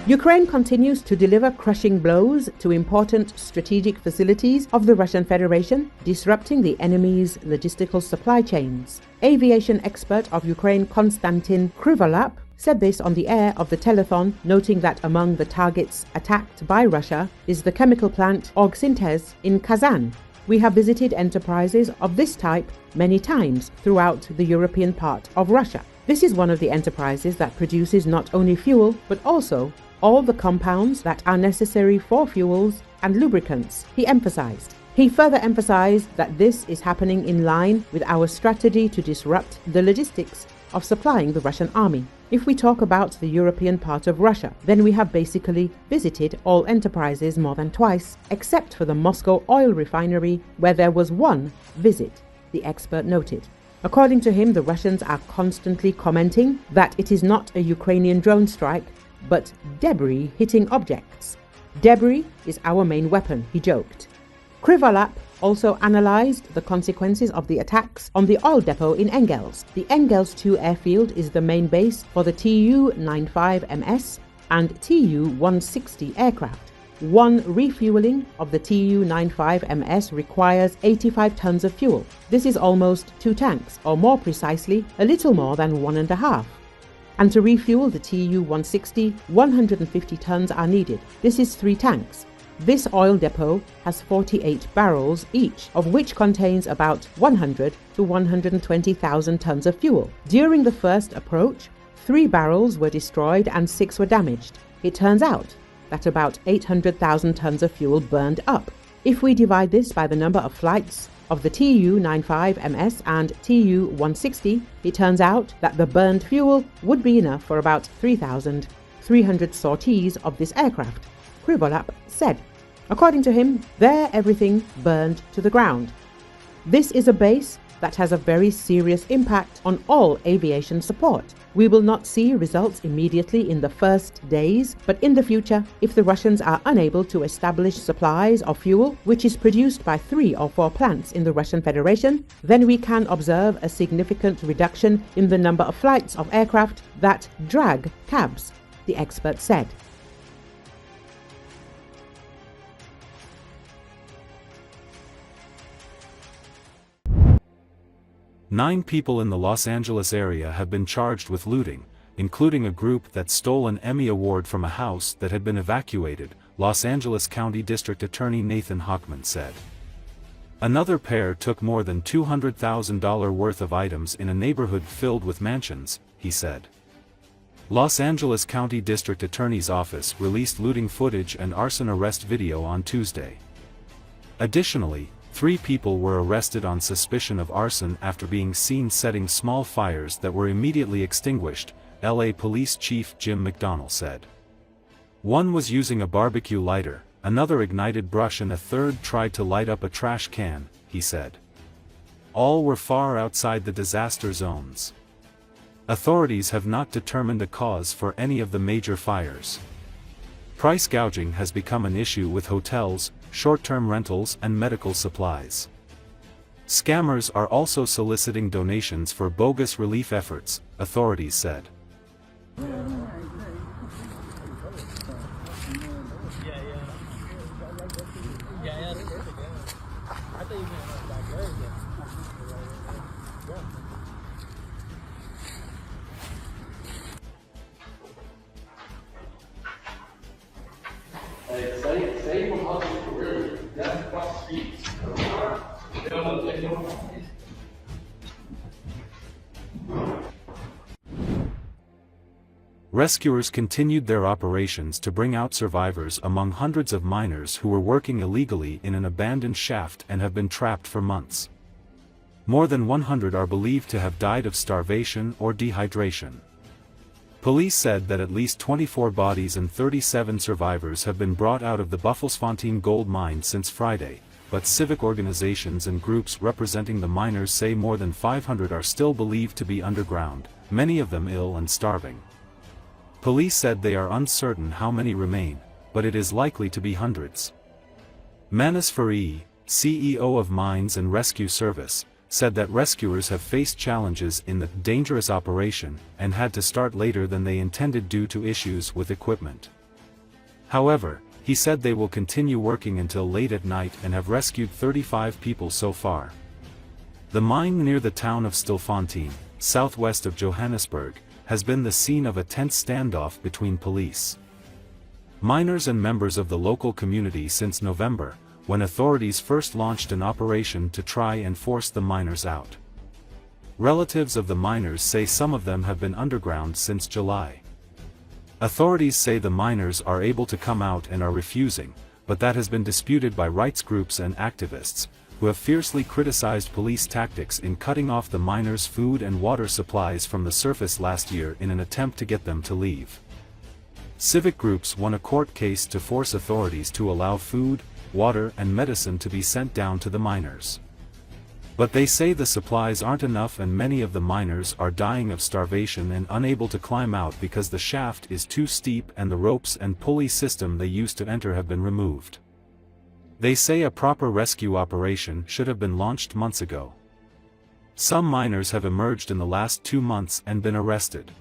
Ukraine continues to deliver crushing blows to important strategic facilities of the Russian Federation, disrupting the enemy's logistical supply chains. Aviation expert of Ukraine Konstantin Krivolap said this on the air of the telethon, noting that among the targets attacked by Russia is the chemical plant Orgsintez in Kazan. We have visited enterprises of this type many times throughout the European part of Russia. This is one of the enterprises that produces not only fuel, but also all the compounds that are necessary for fuels and lubricants, he emphasized. He further emphasized that this is happening in line with our strategy to disrupt the logistics of supplying the Russian army. If we talk about the European part of Russia, then we have basically visited all enterprises more than twice, except for the Moscow Oil Refinery, where there was one visit, the expert noted. According to him, the Russians are constantly commenting that it is not a Ukrainian drone strike, but debris hitting objects. Debris is our main weapon, he joked. Krivolap also analyzed the consequences of the attacks on the oil depot in Engels. The Engels 2 airfield is the main base for the Tu-95MS and Tu-160 aircraft. One refueling of the Tu-95MS requires 85 tons of fuel. This is almost 2 tanks, or more precisely, a little more than 1.5. And to refuel the Tu-160, 150 tons are needed. This is 3 tanks. This oil depot has 48 barrels each, of which contains about 100 to 120,000 tons of fuel. During the first approach, 3 barrels were destroyed and 6 were damaged. It turns out that about 800,000 tons of fuel burned up. If we divide this by the number of flights of the Tu-95MS and Tu-160, it turns out that the burned fuel would be enough for about 3,300 sorties of this aircraft, Krivolap said. According to him, there everything burned to the ground. This is a base that has a very serious impact on all aviation support. We will not see results immediately in the first days, but in the future, if the Russians are unable to establish supplies of fuel, which is produced by 3 or 4 plants in the Russian Federation, then we can observe a significant reduction in the number of flights of aircraft that drag cabs, the expert said. Nine people in the Los Angeles area have been charged with looting, including a group that stole an Emmy Award from a house that had been evacuated, Los Angeles County District Attorney Nathan Hochman said. Another pair took more than $200,000 worth of items in a neighborhood filled with mansions, he said. Los Angeles County District Attorney's Office released looting footage and arson arrest video on Tuesday. Additionally, 3 people were arrested on suspicion of arson after being seen setting small fires that were immediately extinguished, LA Police Chief Jim McDonnell said. One was using a barbecue lighter, another ignited brush and a third tried to light up a trash can, he said. All were far outside the disaster zones. Authorities have not determined a cause for any of the major fires. Price gouging has become an issue with hotels, short-term rentals and medical supplies. Scammers are also soliciting donations for bogus relief efforts, authorities said. Rescuers continued their operations to bring out survivors among hundreds of miners who were working illegally in an abandoned shaft and have been trapped for months. More than 100 are believed to have died of starvation or dehydration. Police said that at least 24 bodies and 37 survivors have been brought out of the Buffelsfontein gold mine since Friday, but civic organizations and groups representing the miners say more than 500 are still believed to be underground, many of them ill and starving. Police said they are uncertain how many remain, but it is likely to be hundreds. Manas Farii, CEO of Mines and Rescue Service, said that rescuers have faced challenges in the dangerous operation and had to start later than they intended due to issues with equipment. However, he said they will continue working until late at night and have rescued 35 people so far. The mine near the town of Stilfontein, southwest of Johannesburg, has been the scene of a tense standoff between police, miners and members of the local community since November, when authorities first launched an operation to try and force the miners out. Relatives of the miners say some of them have been underground since July. Authorities say the miners are able to come out and are refusing, but that has been disputed by rights groups and activists, who have fiercely criticized police tactics in cutting off the miners' food and water supplies from the surface last year in an attempt to get them to leave. Civic groups won a court case to force authorities to allow food, water and medicine to be sent down to the miners. But they say the supplies aren't enough and many of the miners are dying of starvation and unable to climb out because the shaft is too steep and the ropes and pulley system they used to enter have been removed. They say a proper rescue operation should have been launched months ago. Some miners have emerged in the last 2 months and been arrested.